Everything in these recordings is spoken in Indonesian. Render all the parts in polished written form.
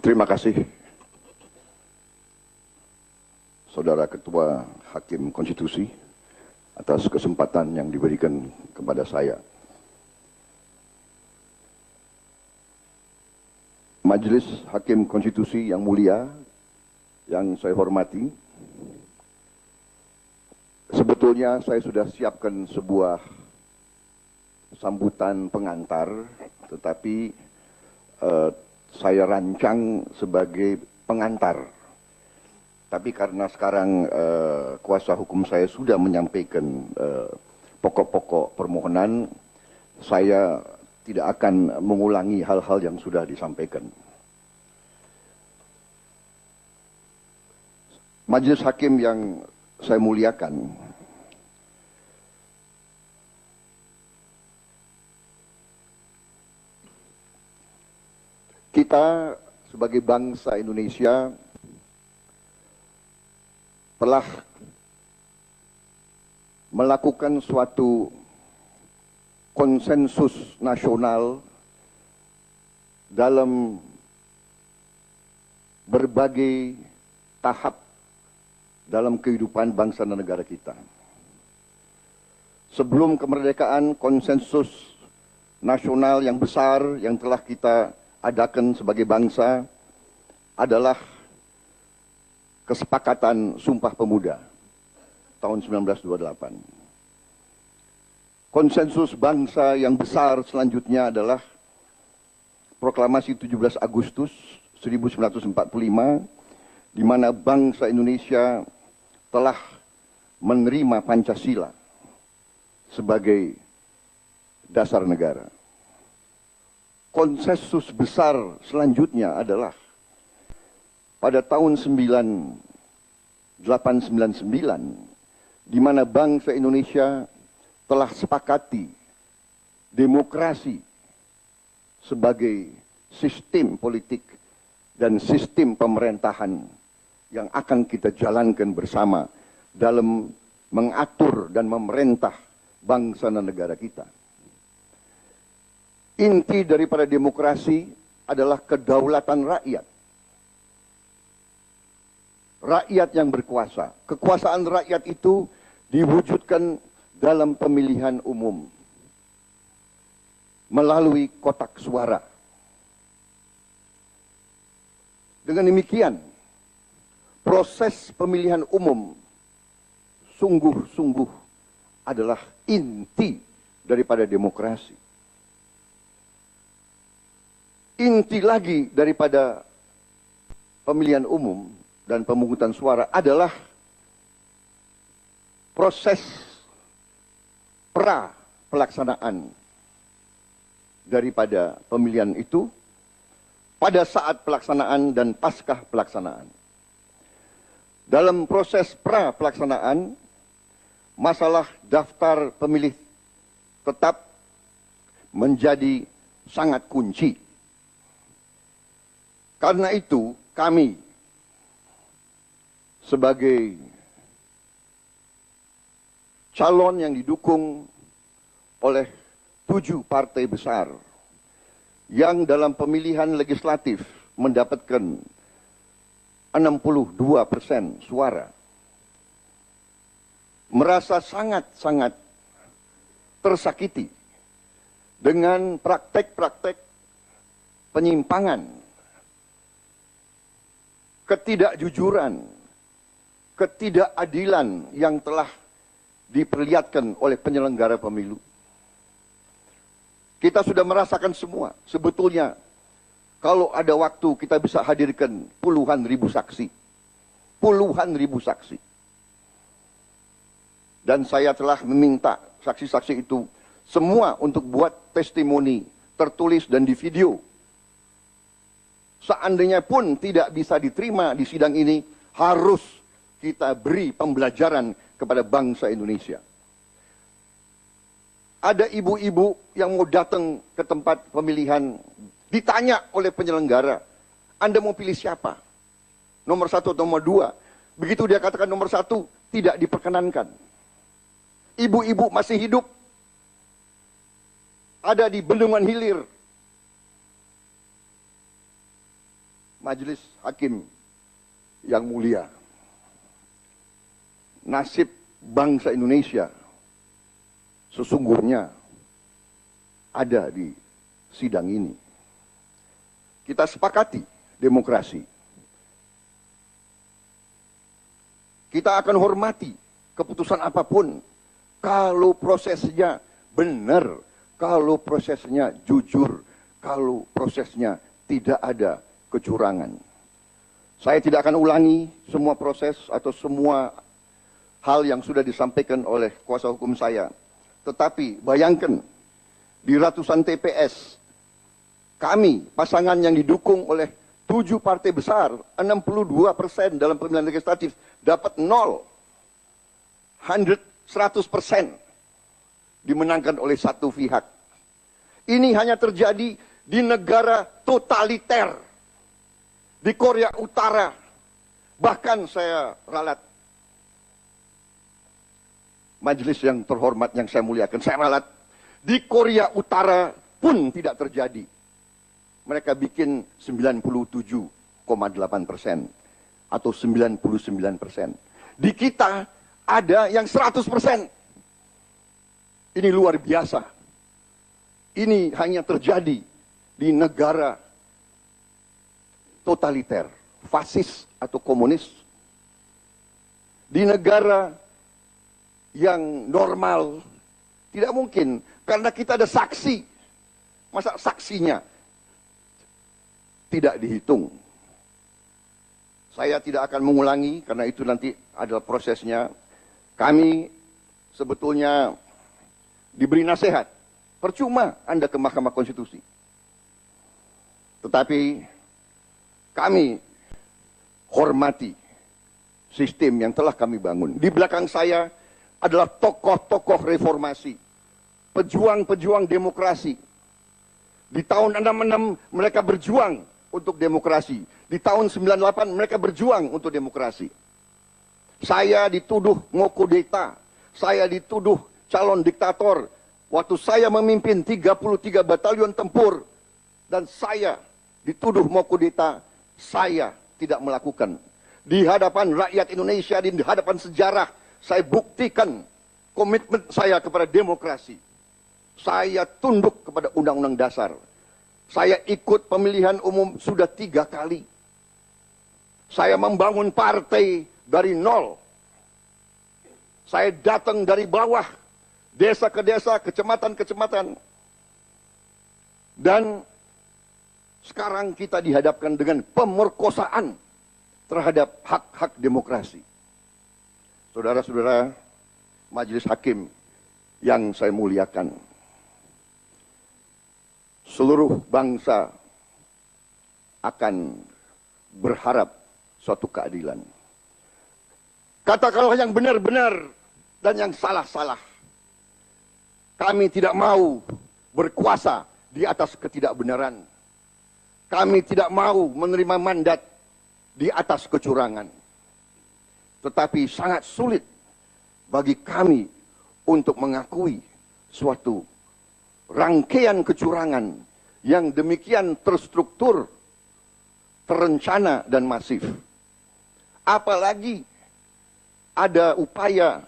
Terima kasih, Saudara Ketua Hakim Konstitusi, atas kesempatan yang diberikan kepada saya. Majelis Hakim Konstitusi yang mulia, yang saya hormati, sebetulnya saya sudah siapkan sebuah sambutan pengantar, tetapi saya rancang sebagai pengantar. Tapi karena sekarang kuasa hukum saya sudah menyampaikan pokok-pokok permohonan, saya tidak akan mengulangi hal-hal yang sudah disampaikan. Majelis Hakim yang saya muliakan, kita sebagai bangsa Indonesia telah melakukan suatu konsensus nasional dalam berbagai tahap dalam kehidupan bangsa dan negara kita. Sebelum kemerdekaan, konsensus nasional yang besar yang telah kita adakan sebagai bangsa adalah Kesepakatan Sumpah Pemuda tahun 1928. Konsensus bangsa yang besar selanjutnya adalah Proklamasi 17 Agustus 1945, di mana bangsa Indonesia telah menerima Pancasila sebagai dasar negara. Konsensus besar selanjutnya adalah pada tahun 1899, di mana bangsa Indonesia telah sepakati demokrasi sebagai sistem politik dan sistem pemerintahan yang akan kita jalankan bersama dalam mengatur dan memerintah bangsa dan negara kita. Inti daripada demokrasi adalah kedaulatan rakyat. Rakyat yang berkuasa. Kekuasaan rakyat itu diwujudkan dalam pemilihan umum melalui kotak suara. Dengan demikian, proses pemilihan umum sungguh-sungguh adalah inti daripada demokrasi. Inti lagi daripada pemilihan umum dan pemungutan suara adalah proses pra pelaksanaan daripada pemilihan itu, pada saat pelaksanaan dan pasca pelaksanaan. Dalam proses pra pelaksanaan, masalah daftar pemilih tetap menjadi sangat kunci. Karena itu kami sebagai calon yang didukung oleh 7 partai besar yang dalam pemilihan legislatif mendapatkan 62% suara, merasa sangat-sangat tersakiti dengan praktek-praktek penyimpangan, ketidakjujuran, ketidakadilan yang telah diperlihatkan oleh penyelenggara pemilu. Kita sudah merasakan semua. Sebetulnya kalau ada waktu kita bisa hadirkan puluhan ribu saksi. Puluhan ribu saksi. Dan saya telah meminta saksi-saksi itu semua untuk buat testimoni tertulis dan di video. Seandainya pun tidak bisa diterima di sidang ini, harus kita beri pembelajaran kepada bangsa Indonesia. Ada ibu-ibu yang mau datang ke tempat pemilihan, ditanya oleh penyelenggara, Anda mau pilih siapa? Nomor 1 atau nomor 2? Begitu dia katakan nomor 1, tidak diperkenankan. Ibu-ibu masih hidup, ada di Bendungan Hilir, Majelis Hakim yang mulia, nasib bangsa Indonesia sesungguhnya ada di sidang ini. Kita sepakati demokrasi. Kita akan hormati keputusan apapun kalau prosesnya benar, kalau prosesnya jujur, kalau prosesnya tidak ada kecurangan. Saya tidak akan ulangi semua proses atau semua hal yang sudah disampaikan oleh kuasa hukum saya. Tetapi bayangkan, di ratusan TPS, kami, pasangan yang didukung oleh 7 partai besar, 62% dalam pemilihan legislatif, dapat 100% dimenangkan oleh satu pihak. Ini hanya terjadi di negara totaliter, di Korea Utara. Bahkan saya ralat, majelis yang terhormat yang saya muliakan, saya ralat, di Korea Utara pun tidak terjadi. Mereka bikin 97,8% atau 99%. Di kita ada yang 100%. Ini luar biasa. Ini hanya terjadi di negara totaliter, fasis atau komunis. Di negara yang normal tidak mungkin, karena kita ada saksi. Masa saksinya tidak dihitung? Saya tidak akan mengulangi karena itu nanti adalah prosesnya. Kami sebetulnya diberi nasihat. Percuma Anda ke Mahkamah Konstitusi. Tetapi kami hormati sistem yang telah kami bangun. Di belakang saya adalah tokoh-tokoh reformasi, pejuang-pejuang demokrasi. Di tahun 66 mereka berjuang untuk demokrasi. Di tahun 98 mereka berjuang untuk demokrasi. Saya dituduh ngokudeta, saya dituduh calon diktator. Waktu saya memimpin 33 batalion tempur dan saya dituduh ngokudeta, saya tidak melakukan. Di hadapan rakyat Indonesia, di hadapan sejarah, saya buktikan komitmen saya kepada demokrasi. Saya tunduk kepada Undang-Undang Dasar. Saya ikut pemilihan umum sudah 3 kali. Saya membangun partai dari nol. Saya datang dari bawah, desa ke desa, kecamatan ke kecamatan. Dan sekarang kita dihadapkan dengan pemerkosaan terhadap hak-hak demokrasi. Saudara-saudara Majelis Hakim yang saya muliakan, seluruh bangsa akan berharap suatu keadilan. Katakanlah yang benar-benar dan yang salah-salah. Kami tidak mau berkuasa di atas ketidakbenaran. Kami tidak mau menerima mandat di atas kecurangan. Tetapi sangat sulit bagi kami untuk mengakui suatu rangkaian kecurangan yang demikian terstruktur, terencana dan masif. Apalagi ada upaya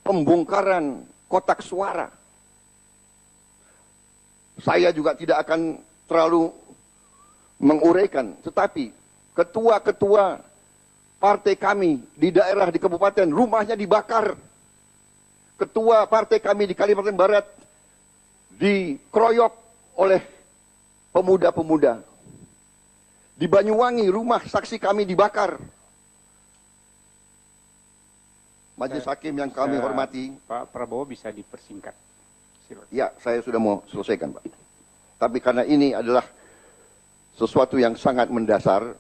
pembongkaran kotak suara. Saya juga tidak akan terlalu menguraikan, tetapi ketua-ketua partai kami di daerah, di kabupaten, rumahnya dibakar. Ketua partai kami di Kalimantan Barat dikeroyok oleh pemuda-pemuda. Di Banyuwangi, rumah saksi kami dibakar. Majelis Hakim yang kami hormati. Pak Prabowo bisa dipersingkat. Silakan. Ya, saya sudah mau selesaikan, Pak. Tapi karena ini adalah sesuatu yang sangat mendasar,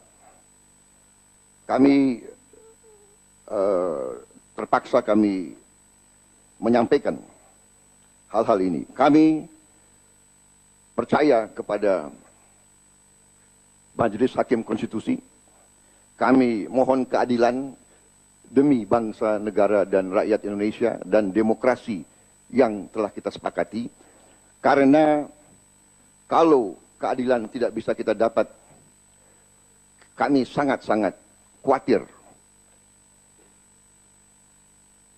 kami terpaksa kami menyampaikan hal-hal ini. Kami percaya kepada Majelis Hakim Konstitusi. Kami mohon keadilan demi bangsa, negara, dan rakyat Indonesia, dan demokrasi yang telah kita sepakati. Karena kalau keadilan tidak bisa kita dapat, kami sangat-sangat khawatir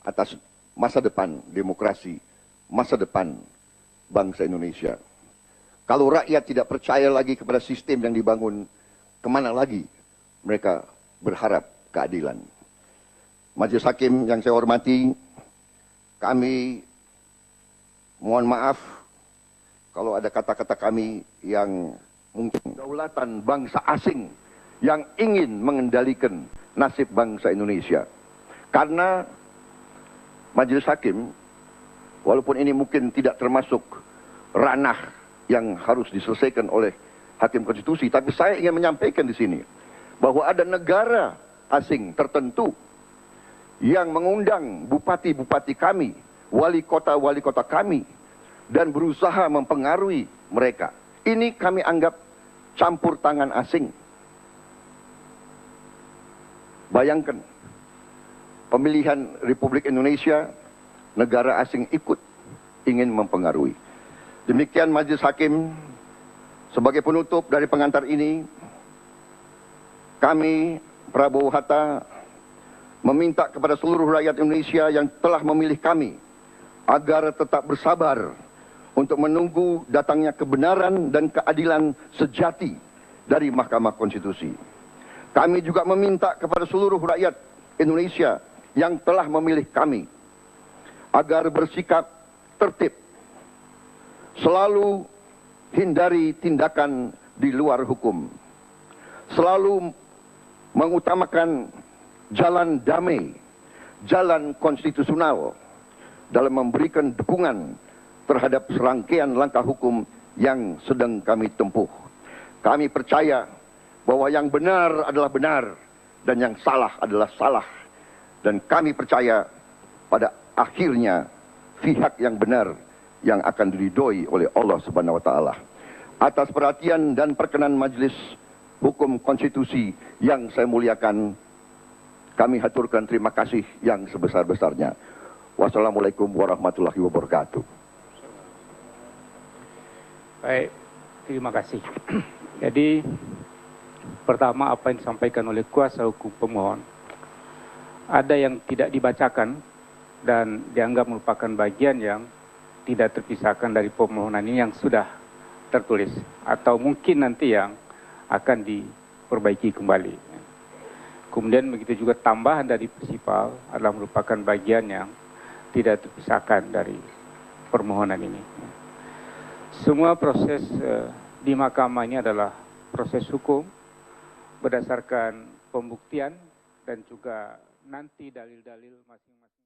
atas masa depan demokrasi, masa depan bangsa Indonesia. Kalau rakyat tidak percaya lagi kepada sistem yang dibangun, kemana lagi mereka berharap keadilan? Majelis Hakim yang saya hormati, kami mohon maaf kalau ada kata-kata kami yang mungkin kedaulatan bangsa asing yang ingin mengendalikan nasib bangsa Indonesia. Karena Majelis Hakim, walaupun ini mungkin tidak termasuk ranah yang harus diselesaikan oleh Hakim Konstitusi, tapi saya ingin menyampaikan di sini bahwa ada negara asing tertentu yang mengundang bupati-bupati kami, wali kota kami, dan berusaha mempengaruhi mereka. Ini kami anggap campur tangan asing. Bayangkan, pemilihan Republik Indonesia, negara asing ikut ingin mempengaruhi. Demikian Majelis Hakim, sebagai penutup dari pengantar ini, kami, Prabowo Hatta, meminta kepada seluruh rakyat Indonesia yang telah memilih kami, agar tetap bersabar untuk menunggu datangnya kebenaran dan keadilan sejati dari Mahkamah Konstitusi. Kami juga meminta kepada seluruh rakyat Indonesia yang telah memilih kami agar bersikap tertib, selalu hindari tindakan di luar hukum, selalu mengutamakan jalan damai, jalan konstitusional dalam memberikan dukungan terhadap serangkaian langkah hukum yang sedang kami tempuh. Kami percaya bahwa yang benar adalah benar dan yang salah adalah salah. Dan kami percaya pada akhirnya pihak yang benar yang akan diridhoi oleh Allah Subhanahu wa taala. Atas perhatian dan perkenan Majelis Hukum Konstitusi yang saya muliakan, kami haturkan terima kasih yang sebesar-besarnya. Wassalamualaikum warahmatullahi wabarakatuh. Baik, terima kasih. Jadi, pertama apa yang disampaikan oleh kuasa hukum pemohon, ada yang tidak dibacakan dan dianggap merupakan bagian yang tidak terpisahkan dari permohonan ini yang sudah tertulis, atau mungkin nanti yang akan diperbaiki kembali. Kemudian begitu juga tambahan dari prinsipal adalah merupakan bagian yang tidak terpisahkan dari permohonan ini. Semua proses di mahkamah ini adalah proses hukum berdasarkan pembuktian dan juga nanti dalil-dalil masing-masing.